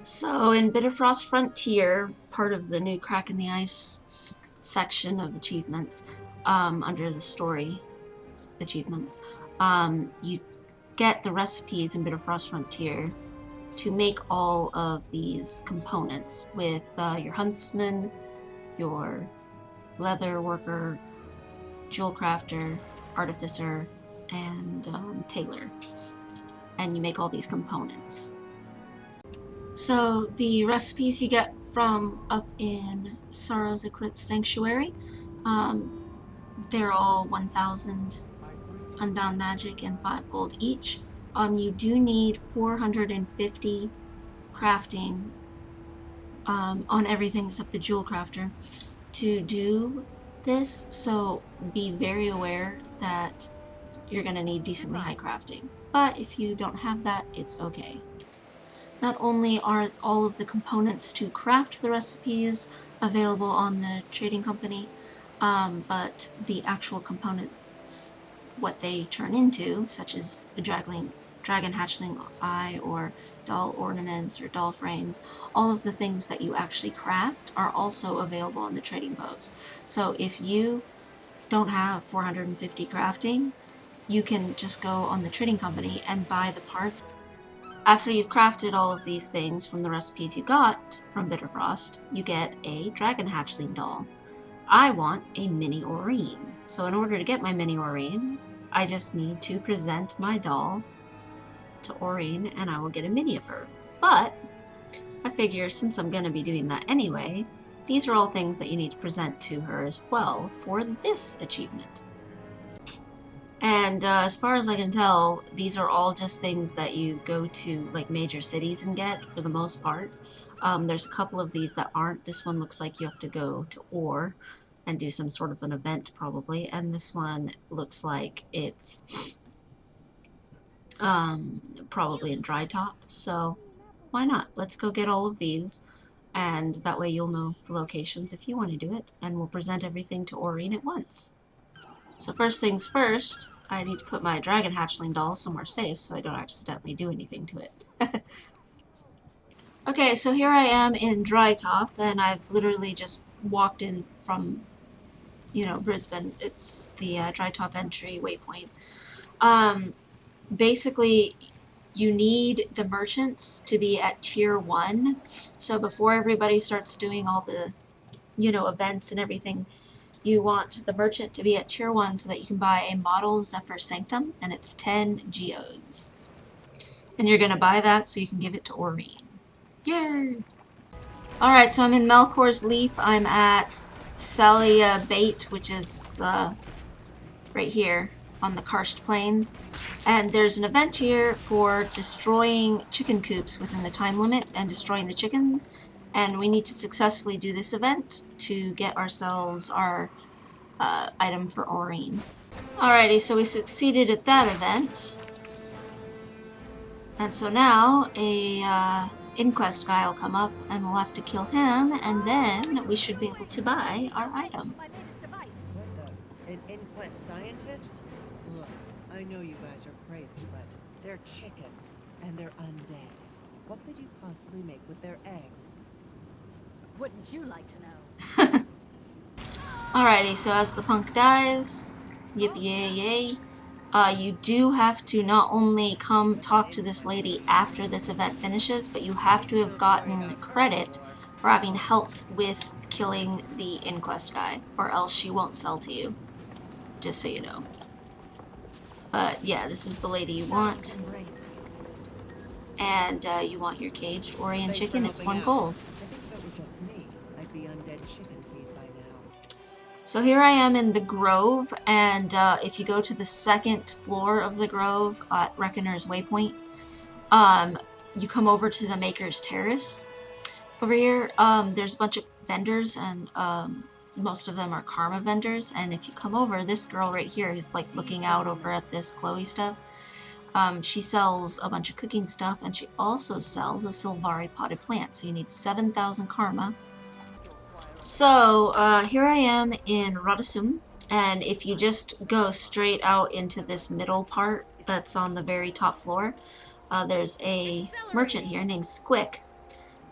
So in Bitterfrost Frontier, part of the new Crack in the Ice section of achievements, under the story achievements, you get the recipes in Bitterfrost Frontier to make all of these components with your huntsman, your leather worker, jewel crafter, artificer, and tailor. And you make all these components. So the recipes you get from up in Sorrow's Eclipse Sanctuary, they're all 1,000 Unbound Magic and 5 gold each. You do need 450 crafting on everything except the Jewel Crafter to do this, so be very aware that you're going to need decently high crafting. But if you don't have that, it's okay. Not only are all of the components to craft the recipes available on the trading company, but the actual components, what they turn into, such as a dragon hatchling eye or doll ornaments or doll frames, all of the things that you actually craft are also available on the trading post. So if you don't have 450 crafting, you can just go on the trading company and buy the parts. After you've crafted all of these things from the recipes you got from Bitterfrost, you get a dragon hatchling doll. I want a mini Aurene, so in order to get my mini Aurene, I just need to present my doll to Aurene and I will get a mini of her. But I figure since I'm going to be doing that anyway, these are all things that you need to present to her as well for this achievement. And as far as I can tell, these are all just things that you go to like major cities and get for the most part. There's a couple of these that aren't. This one looks like you have to go to Ore and do some sort of an event probably, and this one looks like it's probably in Dry Top, so why not? Let's go get all of these, and that way you'll know the locations if you want to do it, and we'll present everything to Aurene at once. So first things first, I need to put my dragon hatchling doll somewhere safe so I don't accidentally do anything to it. Okay, so here I am in Dry Top, and I've literally just walked in from, Brisbane. It's the Dry Top entry waypoint. Basically, you need the merchants to be at tier 1, so before everybody starts doing all the, events and everything, you want the merchant to be at tier 1 so that you can buy a model Zephyr Sanctum, and it's 10 geodes. And you're going to buy that so you can give it to Aurene. Yay! Alright, so I'm in Melkor's Leap. I'm at Salia Bait, which is right here on the Karst Plains. And there's an event here for destroying chicken coops within the time limit and destroying the chickens. And we need to successfully do this event to get ourselves our item for Aurene. Alrighty, so we succeeded at that event. And so now a Inquest guy will come up and we'll have to kill him, and then we should be able to buy our item. An Inquest scientist? Look, I know you guys are crazy, but they're chickens, and they're undead. What could you possibly make with their eggs? Wouldn't you like to know? Alrighty, so as the punk dies, yippee yay yay, you do have to not only come talk to this lady after this event finishes, but you have to have gotten credit for having helped with killing the Inquest guy, or else she won't sell to you, just so you know. But yeah, this is the lady you want. And you want your caged Orient chicken, it's 1 gold. So here I am in the Grove, and if you go to the 2nd floor of the Grove at Reckoner's Waypoint, you come over to the Maker's Terrace. Over here, there's a bunch of vendors, and most of them are Karma vendors, and if you come over, this girl right here who's like looking out over at this Chloe stuff, she sells a bunch of cooking stuff, and she also sells a Sylvari potted plant, so you need 7,000 Karma. So, here I am in Rodasum, and if you just go straight out into this middle part that's on the very top floor, there's a merchant here named Squick,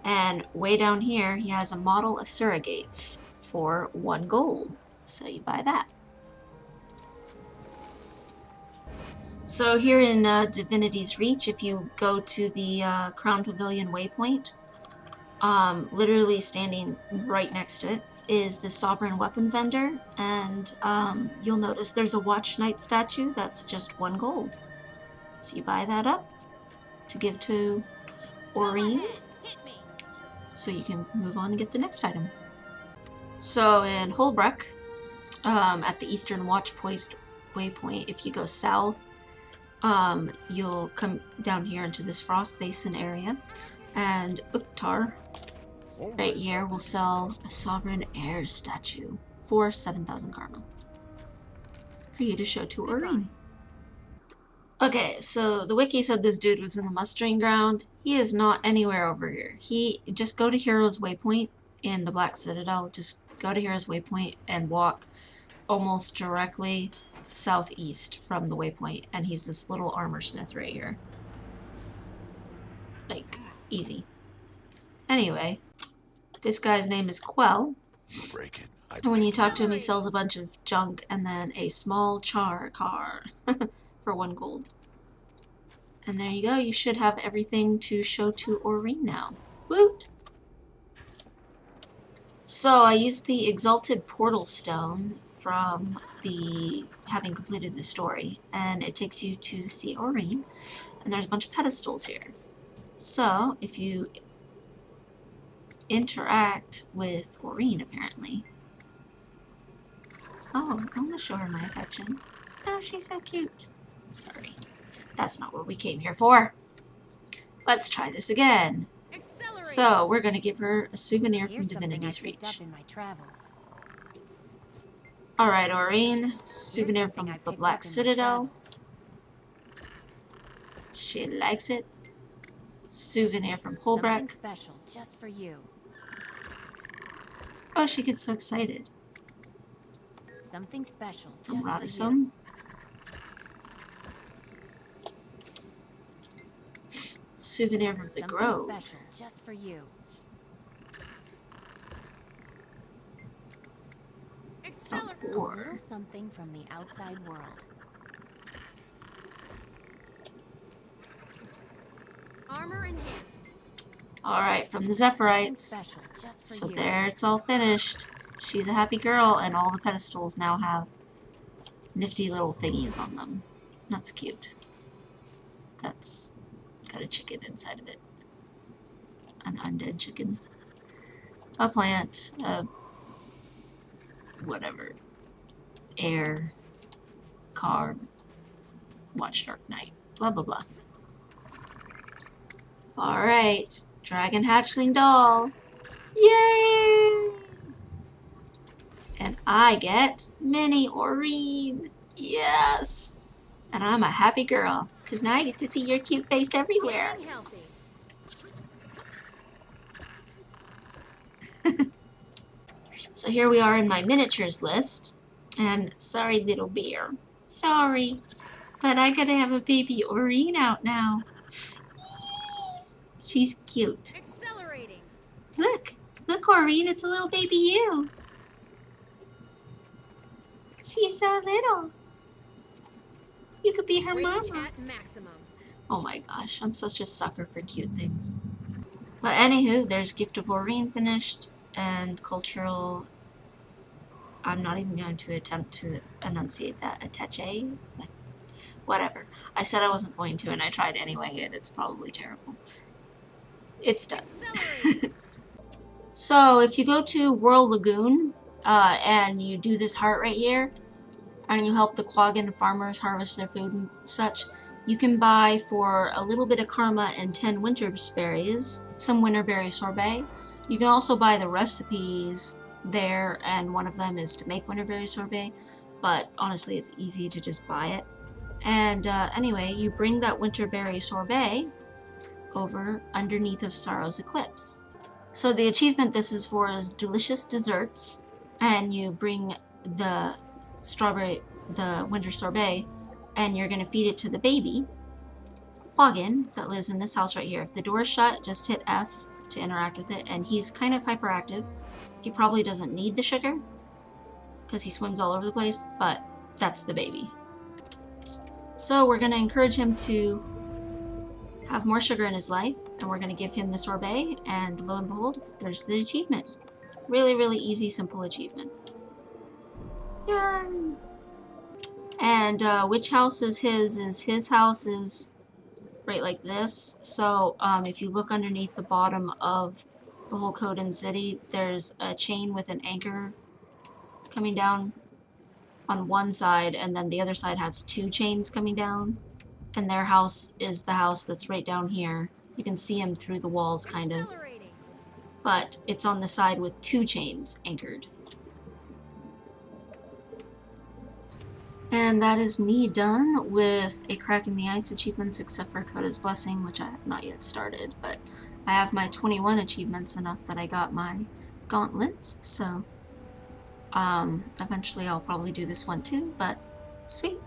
And way down here, he has a model of surrogates for 1 gold. So you buy that. So here in Divinity's Reach, if you go to the Crown Pavilion waypoint, literally standing right next to it is the Sovereign Weapon Vendor, and you'll notice there's a Watch Knight statue that's just 1 gold. So you buy that up to give to Aurene, so you can move on and get the next item. So in Holbrook, at the Eastern Watch Post waypoint, if you go south, you'll come down here into this Frost Basin area, and Uktar, right here, will sell a Sovereign Heir statue for 7,000 karma for you to show to Aurene. Okay, so the wiki said this dude was in the mustering ground. He is not anywhere over here. Just go to Hero's Waypoint in the Black Citadel. Just go to Hero's Waypoint and walk almost directly southeast from the waypoint, and he's this little armor smith right here. Like, easy. Anyway, this guy's name is Quell. Break it. And when you talk to him, he sells a bunch of junk and then a small char car for 1 gold. And there you go. You should have everything to show to Aurene now. Woot! So I used the Exalted Portal Stone from having completed the story, and it takes you to see Aurene, and there's a bunch of pedestals here. So if you interact with Aurene, apparently. Oh, I'm gonna show her my affection. Oh, she's so cute. Sorry, that's not what we came here for. Let's try this again. Accelerate. So we're gonna give her a souvenir from Divinity's Reach. Alright, Aurene, souvenir from the Black Citadel. She likes it. Souvenir from Holbrook. Special just for you. Oh, she gets so excited. Something special From just for you. Radisson. Souvenir from the Grove. Special just for you. Accelerate. A little something from the outside world. Armor enhanced. Alright, from the Zephyrite. So there, it's all finished. She's a happy girl, and all the pedestals now have nifty little thingies on them. That's cute. That's got a chicken inside of it. An undead chicken. A plant. Whatever. Air. Card. Watch Dark Knight. Blah blah blah. Alright. Dragon Hatchling Doll. Yay! And I get Mini Aurene. Yes! And I'm a happy girl, because now I get to see your cute face everywhere. So here we are in my miniatures list. And sorry, little bear. Sorry. But I gotta have a baby Aurene out now. She's cute. Accelerating. Look. Look, Aurene, it's a little baby you. She's so little. You could be her mama. At maximum. Oh my gosh, I'm such a sucker for cute things. But anywho, there's Gift of Aurene finished, and cultural... I'm not even going to attempt to enunciate that. Attache? Whatever. I said I wasn't going to, and I tried anyway, and it's probably terrible. It's done. So, if you go to Whirl Lagoon, and you do this heart right here, and you help the Quaggan farmers harvest their food and such, you can buy for a little bit of karma and 10 winterberries, some winterberry sorbet. You can also buy the recipes there, and one of them is to make winterberry sorbet, but honestly it's easy to just buy it. And anyway, you bring that winterberry sorbet over underneath of Sorrow's Eclipse. So the achievement this is for is delicious desserts, and you bring the winter sorbet, and you're going to feed it to the baby Quaggan that lives in this house right here. If the door's shut, just hit F to interact with it, and he's kind of hyperactive. He probably doesn't need the sugar because he swims all over the place, but that's the baby. So we're going to encourage him to have more sugar in his life, and we're going to give him the sorbet, and lo and behold, there's the achievement. Really, really easy, simple achievement. Yay! And which house is his house is right like this. So if you look underneath the bottom of the whole Coden city, there's a chain with an anchor coming down on one side, and then the other side has two chains coming down. And their house is the house that's right down here. You can see him through the walls, kind of. Accelerating. But it's on the side with two chains anchored. And that is me done with a Crack in the Ice achievements, except for Coda's Blessing, which I have not yet started. But I have my 21 achievements, enough that I got my gauntlets, so eventually I'll probably do this one too, but sweet.